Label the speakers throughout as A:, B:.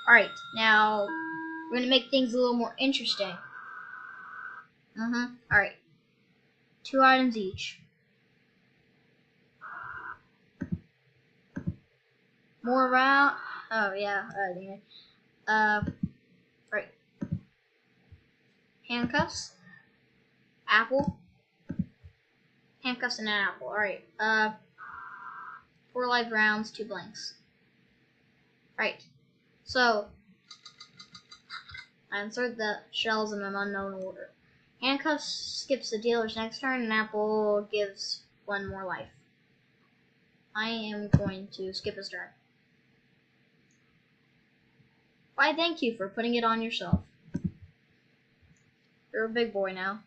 A: Alright, now we're gonna make things a little more interesting. Alright. 2 items each. More around. Oh yeah. Right. Handcuffs. Apple. Handcuffs and an apple. Alright. 4 live rounds, 2 blanks. Right. So I insert the shells in an unknown order. Handcuffs skips the dealer's next turn, and apple gives 1 more life. I am going to skip his turn. Why, thank you for putting it on yourself. You're a big boy now.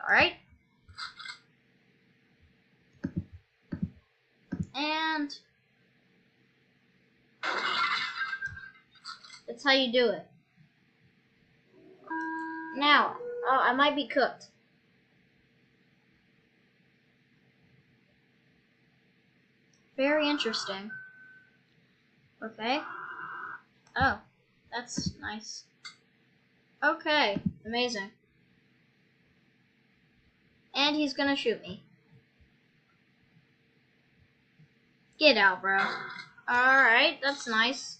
A: Alright. And that's how you do it. Now, I might be cooked. Very interesting. Okay. Oh, that's nice. Okay, amazing. And he's gonna shoot me. Get out, bro. Alright, that's nice.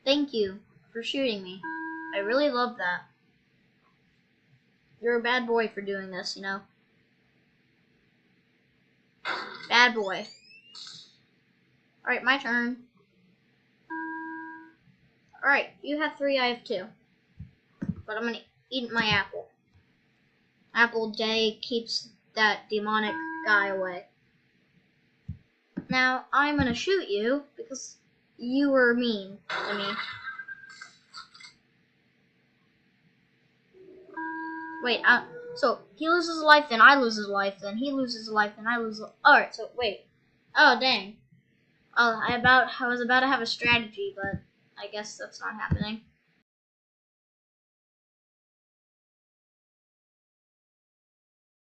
A: Thank you for shooting me. I really love that. You're a bad boy for doing this, you know? Bad boy. Alright, my turn. Alright, you have 3, I have 2. But I'm gonna eat my apple. Apple Day keeps that demonic guy away. Now, I'm gonna shoot you because you were mean to me. Wait, so he loses a life, then I lose a life, then he loses a life, then I lose a... Alright, so wait. Oh, dang. I was about to have a strategy, but I guess that's not happening.